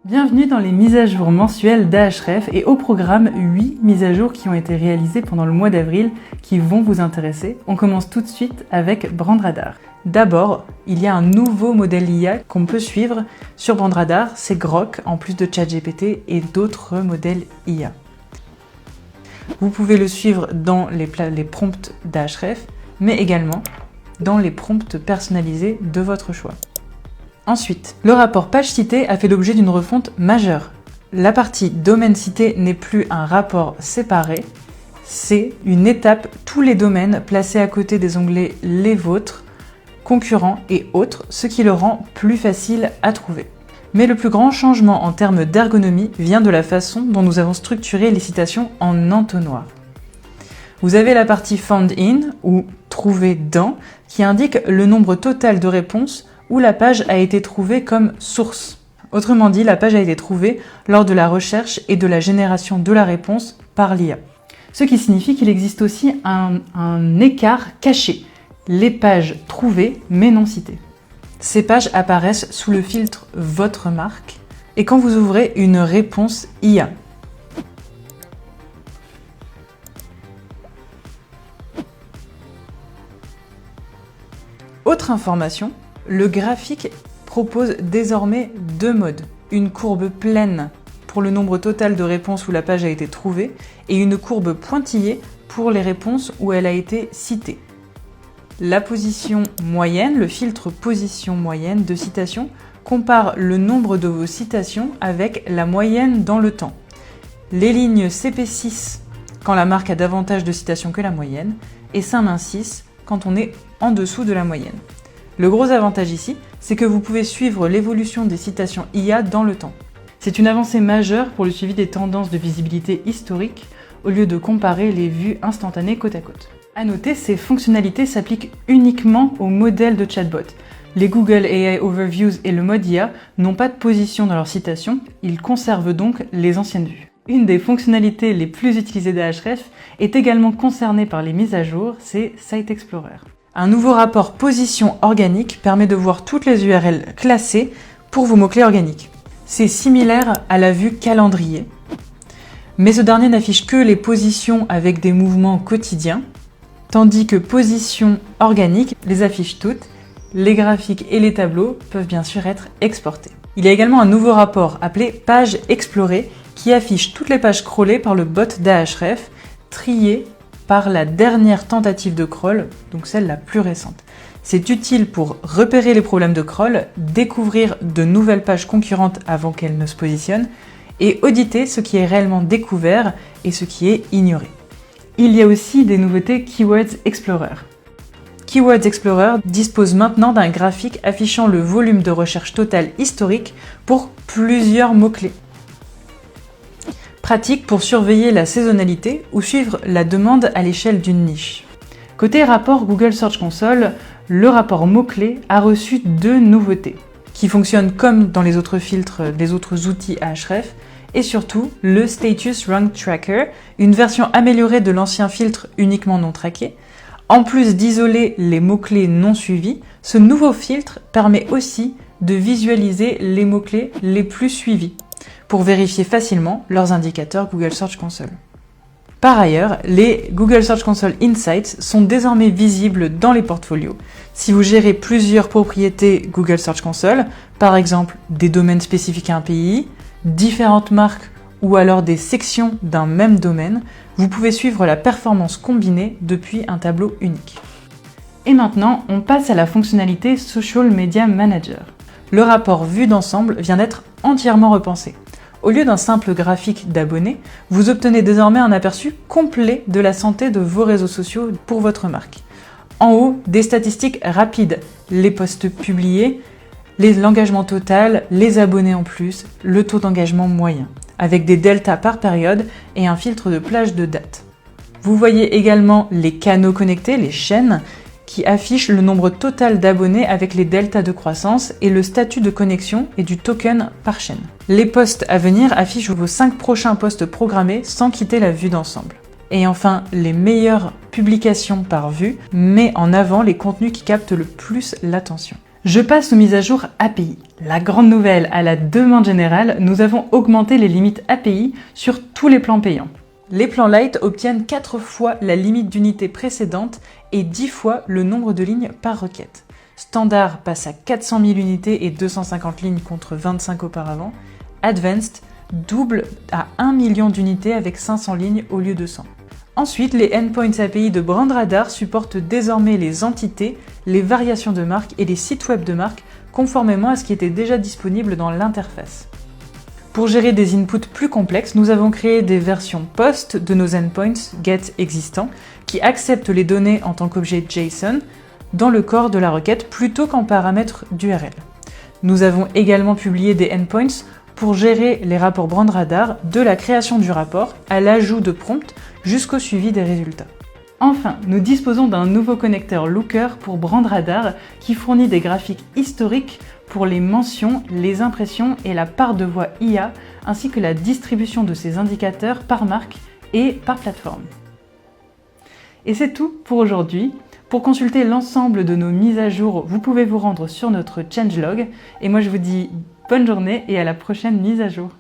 Bienvenue dans les mises à jour mensuelles d'Ahref et au programme 8 mises à jour qui ont été réalisées pendant le mois d'avril qui vont vous intéresser. On commence tout de suite avec BrandRadar. D'abord, il y a un nouveau modèle IA qu'on peut suivre sur BrandRadar, c'est Grok en plus de ChatGPT et d'autres modèles IA. Vous pouvez le suivre dans les prompts d'Ahref, mais également dans les prompts personnalisés de votre choix. Ensuite, le rapport page citée a fait l'objet d'une refonte majeure. La partie domaine cité n'est plus un rapport séparé, c'est une étape tous les domaines placés à côté des onglets les vôtres, concurrents et autres, ce qui le rend plus facile à trouver. Mais le plus grand changement en termes d'ergonomie vient de la façon dont nous avons structuré les citations en entonnoir. Vous avez la partie Found in, ou Trouvé dans, qui indique le nombre total de réponses où la page a été trouvée comme source. Autrement dit, la page a été trouvée lors de la recherche et de la génération de la réponse par l'IA. Ce qui signifie qu'il existe aussi un écart caché, les pages trouvées mais non citées. Ces pages apparaissent sous le filtre Votre marque et quand vous ouvrez une réponse IA. Autre information, le graphique propose désormais deux modes. Une courbe pleine pour le nombre total de réponses où la page a été trouvée et une courbe pointillée pour les réponses où elle a été citée. La position moyenne, le filtre position moyenne de citation, compare le nombre de vos citations avec la moyenne dans le temps. Les lignes CP6 quand la marque a davantage de citations que la moyenne et Saint-Main6 quand on est en dessous de la moyenne. Le gros avantage ici, c'est que vous pouvez suivre l'évolution des citations IA dans le temps. C'est une avancée majeure pour le suivi des tendances de visibilité historique au lieu de comparer les vues instantanées côte à côte. À noter, ces fonctionnalités s'appliquent uniquement aux modèles de chatbot. Les Google AI Overviews et le mode IA n'ont pas de position dans leurs citations, ils conservent donc les anciennes vues. Une des fonctionnalités les plus utilisées d'Ahref est également concernée par les mises à jour, c'est Site Explorer. Un nouveau rapport position organique permet de voir toutes les URL classées pour vos mots-clés organiques. C'est similaire à la vue calendrier, mais ce dernier n'affiche que les positions avec des mouvements quotidiens, tandis que position organique les affiche toutes. Les graphiques et les tableaux peuvent bien sûr être exportés. Il y a également un nouveau rapport appelé Page explorée qui affiche toutes les pages crawlées par le bot d'Ahref, triées par la dernière tentative de crawl, donc celle la plus récente. C'est utile pour repérer les problèmes de crawl, découvrir de nouvelles pages concurrentes avant qu'elles ne se positionnent, et auditer ce qui est réellement découvert et ce qui est ignoré. Il y a aussi des nouveautés Keywords Explorer. Keywords Explorer dispose maintenant d'un graphique affichant le volume de recherche total historique pour plusieurs mots-clés. Pratique pour surveiller la saisonnalité ou suivre la demande à l'échelle d'une niche. Côté rapport Google Search Console, le rapport mots-clés a reçu deux nouveautés, qui fonctionnent comme dans les autres filtres des autres outils Ahref, et surtout le Status Rank Tracker, une version améliorée de l'ancien filtre uniquement non traqué. En plus d'isoler les mots-clés non suivis, ce nouveau filtre permet aussi de visualiser les mots-clés les plus suivis, pour vérifier facilement leurs indicateurs Google Search Console. Par ailleurs, les Google Search Console Insights sont désormais visibles dans les portfolios. Si vous gérez plusieurs propriétés Google Search Console, par exemple des domaines spécifiques à un pays, différentes marques ou alors des sections d'un même domaine, vous pouvez suivre la performance combinée depuis un tableau unique. Et maintenant, on passe à la fonctionnalité Social Media Manager. Le rapport vue d'ensemble vient d'être entièrement repensé. Au lieu d'un simple graphique d'abonnés, vous obtenez désormais un aperçu complet de la santé de vos réseaux sociaux pour votre marque. En haut, des statistiques rapides, les posts publiés, l'engagement total, les abonnés en plus, le taux d'engagement moyen, avec des deltas par période et un filtre de plage de date. Vous voyez également les canaux connectés, les chaînes, qui affiche le nombre total d'abonnés avec les deltas de croissance et le statut de connexion et du token par chaîne. Les posts à venir affichent vos 5 prochains posts programmés sans quitter la vue d'ensemble. Et enfin, les meilleures publications par vue met en avant les contenus qui captent le plus l'attention. Je passe aux mises à jour API. La grande nouvelle, à la demande générale, nous avons augmenté les limites API sur tous les plans payants. Les plans Lite obtiennent 4 fois la limite d'unités précédente et 10 fois le nombre de lignes par requête. Standard passe à 400 000 unités et 250 lignes contre 25 auparavant. Advanced double à 1 million d'unités avec 500 lignes au lieu de 100. Ensuite, les endpoints API de BrandRadar supportent désormais les entités, les variations de marque et les sites web de marque, conformément à ce qui était déjà disponible dans l'interface. Pour gérer des inputs plus complexes, nous avons créé des versions POST de nos endpoints GET existants qui acceptent les données en tant qu'objet JSON dans le corps de la requête plutôt qu'en paramètre d'URL. Nous avons également publié des endpoints pour gérer les rapports BrandRadar de la création du rapport à l'ajout de prompts jusqu'au suivi des résultats. Enfin, nous disposons d'un nouveau connecteur Looker pour BrandRadar qui fournit des graphiques historiques pour les mentions, les impressions et la part de voix IA, ainsi que la distribution de ces indicateurs par marque et par plateforme. Et c'est tout pour aujourd'hui. Pour consulter l'ensemble de nos mises à jour, vous pouvez vous rendre sur notre changelog. Et moi je vous dis bonne journée et à la prochaine mise à jour.